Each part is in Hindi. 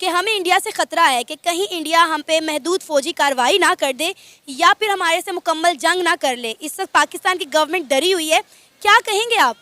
कि हमें इंडिया से ख़तरा है कि कहीं इंडिया हम पे महदूद फ़ौजी कार्रवाई ना कर दे या फिर हमारे से मुकम्मल जंग ना कर ले। इस वक्त पाकिस्तान की गवर्नमेंट डरी हुई है, क्या कहेंगे आप?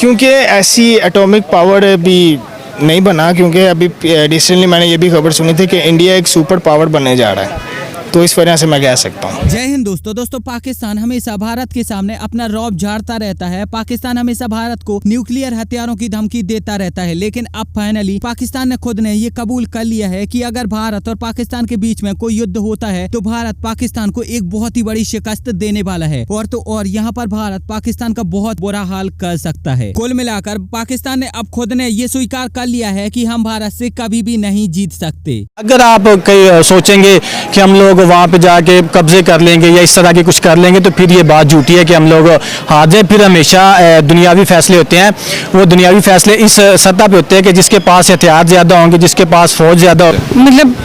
क्योंकि ऐसी एटॉमिक पावर अभी नहीं बना, क्योंकि अभी रिसेंटली मैंने ये भी खबर सुनी थी कि इंडिया एक सुपर पावर बनने जा रहा है, तो इस वजह से मैं कह सकता हूँ। जय हिंद दोस्तों पाकिस्तान हमेशा भारत के सामने अपना रौब झाड़ता रहता है। पाकिस्तान हमेशा भारत को न्यूक्लियर हथियारों की धमकी देता रहता है, लेकिन अब फाइनली पाकिस्तान ने खुद ने ये कबूल कर लिया है कि अगर भारत और पाकिस्तान के बीच में कोई युद्ध होता है तो भारत पाकिस्तान को एक बहुत ही बड़ी शिकस्त देने वाला है। और तो और यहाँ पर भारत पाकिस्तान का बहुत बुरा हाल कर सकता है। कुल मिलाकर पाकिस्तान ने अब खुद ने ये स्वीकार कर लिया है कि हम भारत से कभी भी नहीं जीत सकते। अगर आप कई सोचेंगे कि हम लोग वहाँ पे जाके कब्जे कर लेंगे या इस तरह के कुछ कर लेंगे, तो फिर ये बात झूठी है कि हम लोग हार जाए। फिर हमेशा दुनियावी फैसले होते हैं, वो दुनियावी फैसले इस सतह पे होते हैं कि जिसके पास हथियार ज़्यादा होंगे, जिसके पास फौज ज़्यादा हो। मतलब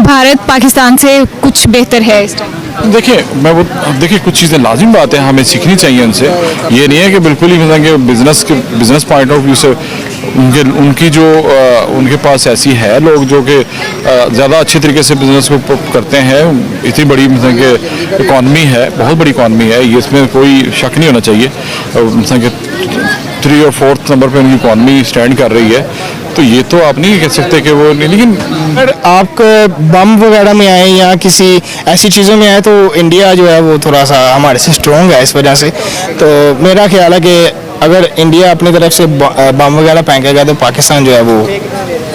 भारत पाकिस्तान से कुछ बेहतर है इस टाइम? देखिए कुछ चीज़ें लाजिम बात है, हमें सीखनी चाहिए उनसे। ये नहीं है कि बिल्कुल ही मतलब बिजनेस पॉइंट ऑफ व्यू से उनकी जो उनके पास ऐसी है लोग जो कि ज़्यादा अच्छे तरीके से बिजनेस को करते हैं। इतनी बड़ी मतलब कि इकॉनमी है, बहुत बड़ी इकॉनमी है, ये इसमें कोई शक नहीं होना चाहिए। मतलब कि 3 और 4th नंबर पे उनकी इकॉनमी स्टैंड कर रही है, तो ये तो आप नहीं कह सकते कि वो नहीं। लेकिन अगर आप बम वगैरह में आए या किसी ऐसी चीज़ों में आए तो इंडिया जो है वो थोड़ा सा हमारे से स्ट्रॉन्ग है। इस वजह से तो मेरा ख्याल है कि अगर इंडिया अपनी तरफ से बम वगैरह फेंकेगा तो पाकिस्तान जो है वो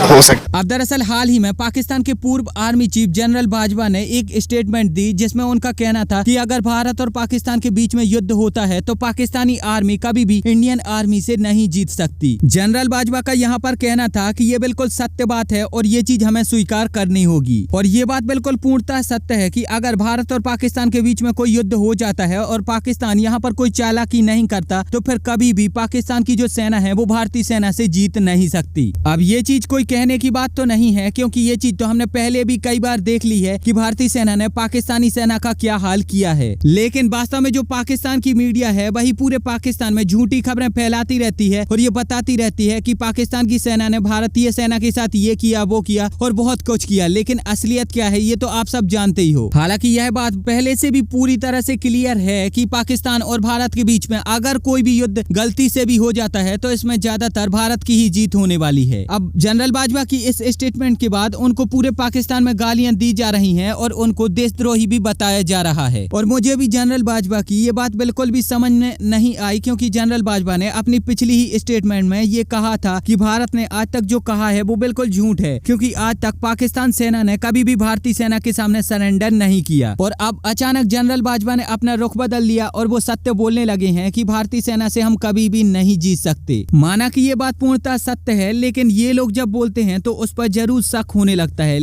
हो सकता। अब दरअसल हाल ही में पाकिस्तान के पूर्व आर्मी चीफ जनरल बाजवा ने एक स्टेटमेंट दी जिसमें उनका कहना था कि अगर भारत और पाकिस्तान के बीच में युद्ध होता है तो पाकिस्तानी आर्मी कभी भी इंडियन आर्मी से नहीं जीत सकती। जनरल बाजवा का यहाँ पर कहना था कि ये बिल्कुल सत्य बात है और ये चीज हमें स्वीकार करनी होगी। और ये बात बिल्कुल पूर्णतः सत्य है कि अगर भारत और पाकिस्तान के बीच में कोई युद्ध हो जाता है और पाकिस्तान यहाँ पर कोई चालाकी नहीं करता तो फिर कभी भी पाकिस्तान की जो सेना है वो भारतीय सेना से जीत नहीं सकती। अब ये चीज कोई कहने की बात तो नहीं है, क्योंकि ये चीज तो हमने पहले भी कई बार देख ली है कि भारतीय सेना ने पाकिस्तानी सेना का क्या हाल किया है। लेकिन वास्तव में जो पाकिस्तान की मीडिया है वही पूरे पाकिस्तान में झूठी खबरें फैलाती रहती है और ये बताती रहती है कि पाकिस्तान की सेना ने भारतीय सेना के साथ ये किया वो किया और बहुत कुछ किया, लेकिन असलियत क्या है ये तो आप सब जानते ही हो। हालांकि यह बात पहले से भी पूरी तरह से क्लियर है कि पाकिस्तान और भारत के बीच में अगर कोई भी युद्ध गलती से भी हो जाता है तो इसमें ज्यादातर भारत की ही जीत होने वाली है। अब जनरल बाजवा की इस स्टेटमेंट के बाद उनको पूरे पाकिस्तान में गालियां दी जा रही हैं और उनको देशद्रोही भी बताया जा रहा है। और मुझे भी जनरल बाजवा की ये बात बिल्कुल भी समझ में नहीं आई, क्योंकि जनरल बाजवा ने अपनी पिछली ही स्टेटमेंट में ये कहा था कि भारत ने आज तक जो कहा है वो बिल्कुल झूठ है, क्योंकि आज तक पाकिस्तान सेना ने कभी भी भारतीय सेना के सामने सरेंडर नहीं किया। और अब अचानक जनरल बाजवा ने अपना रुख बदल लिया और वो सत्य बोलने लगे हैं कि भारतीय सेना से हम कभी भी नहीं जीत सकते। माना कि ये बात पूर्णतः सत्य है, लेकिन ये लोग जब बोलते हैं तो उस पर जरूर शक होने लगता है।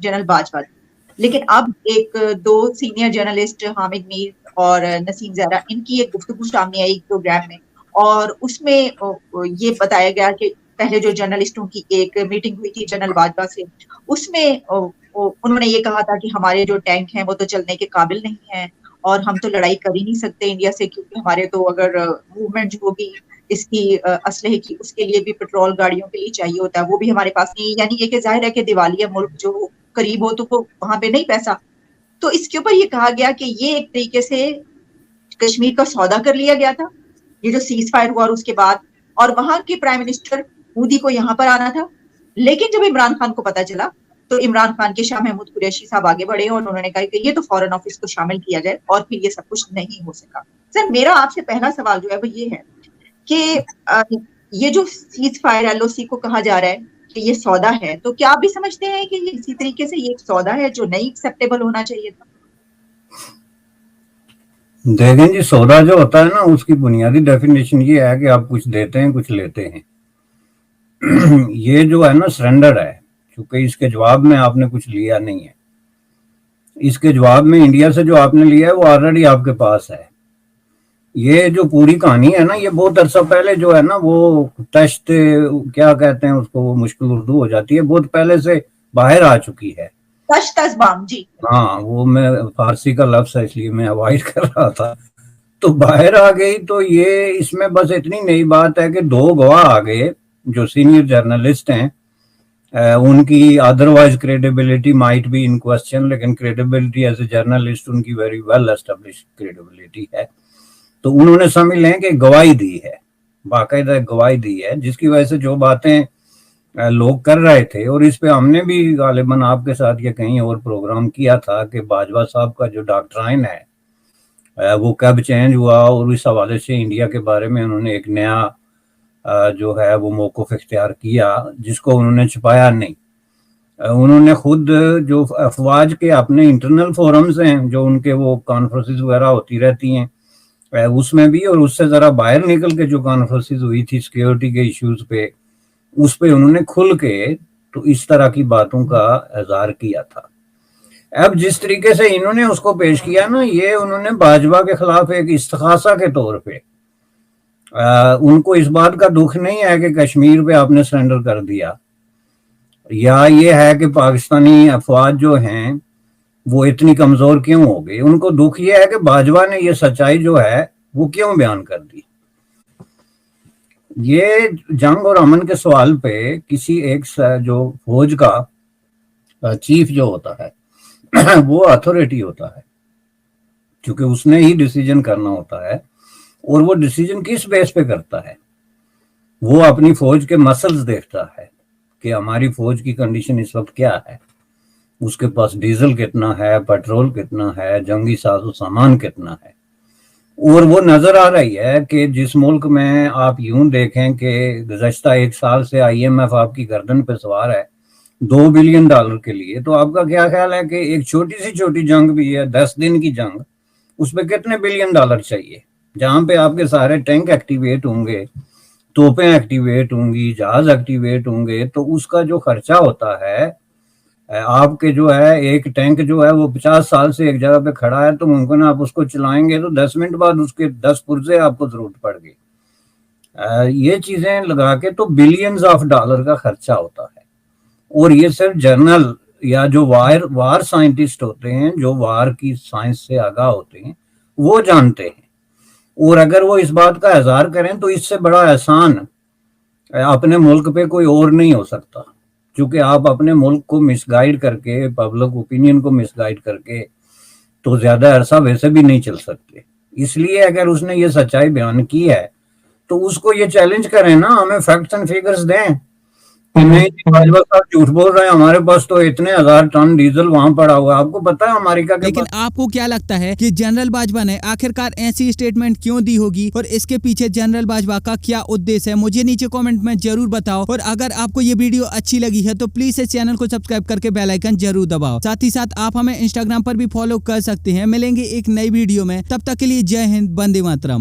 जनरल बाजवा, लेकिन अब एक 2 सीनियर जर्नलिस्ट हामिद मीर और नसीम ज़हरा, इनकी एक गुफ्तगू सामने आई प्रोग्राम में, और उसमें ये बताया गया कि पहले जो जर्नलिस्टों की एक मीटिंग हुई थी जनरल बाजवा से, उसमें उन्होंने ये कहा था कि हमारे जो टैंक हैं वो तो चलने के काबिल नहीं है और हम तो लड़ाई कर ही नहीं सकते इंडिया से, क्योंकि हमारे तो अगर मूवमेंट जो होगी इसकी असलहे की, उसके लिए भी पेट्रोल गाड़ियों के लिए चाहिए होता है, वो भी हमारे पास नहीं। यानी ये कि जाहिर है कि दिवालिया मुल्क जो करीब हो तो वो वहां पे नहीं पैसा। तो इसके ऊपर ये कहा गया कि ये एक तरीके से कश्मीर का सौदा कर लिया गया था, ये जो सीज फायर हुआ उसके बाद, और वहां के प्राइम मिनिस्टर मोदी को यहाँ पर आना था। लेकिन जब इमरान खान को पता चला तो इमरान खान के शाह महमूद कुरैशी साहब आगे बढ़े और उन्होंने कहा कि ये तो फॉरेन ऑफिस को शामिल किया जाए, और फिर ये सब कुछ नहीं हो सका। सर, मेरा आपसे पहला सवाल जो है वो ये है कि ये जो सीज फायर LOC को कहा जा रहा है कि ये सौदा है, तो क्या आप भी समझते हैं कि ये इसी तरीके से ये सौदा है जो नहीं एक्सेप्टेबल होना चाहिए था? देखें जी, सौदा जो होता है ना उसकी बुनियादी डेफिनेशन ये है कि आप कुछ देते हैं कुछ लेते हैं। ये जो है ना सरेंडर है, क्योंकि इसके जवाब में आपने कुछ लिया नहीं है। इसके जवाब में इंडिया से जो आपने लिया है वो ऑलरेडी आपके पास है। ये जो पूरी कहानी है ना, ये बहुत अरसा पहले जो है ना वो तश्त क्या कहते हैं उसको, वो मुश्किल उर्दू हो जाती है, बहुत पहले से बाहर आ चुकी है। तश्तज़बाम जी, हाँ, वो मैं फारसी का लफ्ज है इसलिए मैं अवॉइड कर रहा था। तो बाहर आ गई, तो ये इसमें बस इतनी नई बात है कि 2 गवाह आ गए जो सीनियर जर्नलिस्ट हैं, उनकी otherwise credibility might be in question, लेकिन क्रेडिबिलिटी एज ए जर्नलिस्ट उनकी वेरी वेल एस्टेब्लिश्ड क्रेडिबिलिटी है। तो उन्होंने समझ लें कि गवाही दी है, बाकायदा गवाही दी है, जिसकी वजह से जो बातें लोग कर रहे थे, और इस पे हमने भी गालिबन आपके साथ या कहीं और प्रोग्राम किया था कि बाजवा साहब का जो डॉक्ट्राइन है वो कब चेंज हुआ, और इस हवाले से इंडिया के बारे में उन्होंने एक नया जो है वो मौक़िफ़ इख्तियार किया, जिसको उन्होंने छुपाया नहीं। उन्होंने खुद जो अफवाज के अपने इंटरनल फोरम्स हैं, जो उनके वो कॉन्फ्रेंसेस वगैरह होती रहती हैं उसमें भी, और उससे ज़रा बाहर निकल के जो कॉन्फ्रेंसेस हुई थी सिक्योरिटी के इश्यूज़ पे, उस पे उन्होंने खुल के तो इस तरह की बातों का इज़हार किया था। अब जिस तरीके से इन्होंने उसको पेश किया ना, ये उन्होंने बाजवा के खिलाफ एक इस्तिग़ासा के तौर पे, उनको इस बात का दुख नहीं है कि कश्मीर पे आपने सरेंडर कर दिया, या ये है कि पाकिस्तानी अफवाज जो हैं वो इतनी कमज़ोर क्यों हो गई। उनको दुख ये है कि बाजवा ने ये सच्चाई जो है वो क्यों बयान कर दी। ये जंग और अमन के सवाल पे किसी एक जो फौज का चीफ जो होता है वो अथॉरिटी होता है, क्योंकि उसने ही डिसीजन करना होता है, और वो डिसीजन किस बेस पे करता है, वो अपनी फौज के मसल्स देखता है कि हमारी फौज की कंडीशन इस वक्त क्या है, उसके पास डीजल कितना है, पेट्रोल कितना है, जंगी साजो सामान कितना है। और वो नजर आ रही है कि जिस मुल्क में आप यूं देखें कि गुज़श्ता 1 साल से IMF आपकी गर्दन पे सवार है $2 बिलियन के लिए, तो आपका क्या ख्याल है कि एक छोटी सी छोटी जंग भी है, 10 दिन की जंग, उस पर कितने $1 बिलियन चाहिए, जहां पे आपके सारे टैंक एक्टिवेट होंगे, तोपें एक्टिवेट होंगी, जहाज एक्टिवेट होंगे, तो उसका जो खर्चा होता है, आपके जो है एक टैंक जो है वो 50 साल से एक जगह पे खड़ा है, तो मुमकिन आप उसको चलाएंगे तो 10 मिनट बाद उसके 10 पुर्जे आपको जरूरत पड़ गई। ये चीजें लगा के तो $बिलियंस का खर्चा होता है, और ये सिर्फ जर्नल या जो वार साइंटिस्ट होते हैं, जो वार की साइंस से आगाह होते हैं, वो जानते हैं। और अगर वो इस बात का इज़हार करें तो इससे बड़ा एहसान अपने मुल्क पे कोई और नहीं हो सकता, क्योंकि आप अपने मुल्क को मिसगाइड करके, पब्लिक ओपिनियन को मिसगाइड करके तो ज्यादा अरसा वैसे भी नहीं चल सकते। इसलिए अगर उसने ये सच्चाई बयान की है तो उसको ये चैलेंज करें ना, हमें फैक्ट्स एंड फिगर्स दें कि नहीं बाजवा साहब झूठ बोल रहे हैं, हमारे पास तो इतने 1000 टन डीजल वहां पड़ा हुआ है, आपको पता है अमेरिका के लेकिन आपको क्या लगता है कि जनरल बाजवा ने आखिरकार ऐसी स्टेटमेंट क्यों दी होगी, और इसके पीछे जनरल बाजवा का क्या उद्देश्य है? मुझे नीचे कमेंट में जरूर बताओ, और अगर आपको ये वीडियो अच्छी लगी है तो प्लीज इस चैनल को सब्सक्राइब करके बेल आइकन जरूर दबाओ। साथ ही साथ आप हमें इंस्टाग्राम पर भी फॉलो कर सकते हैं। मिलेंगे एक नई वीडियो में, तब तक के लिए जय हिंद, वंदे मातरम।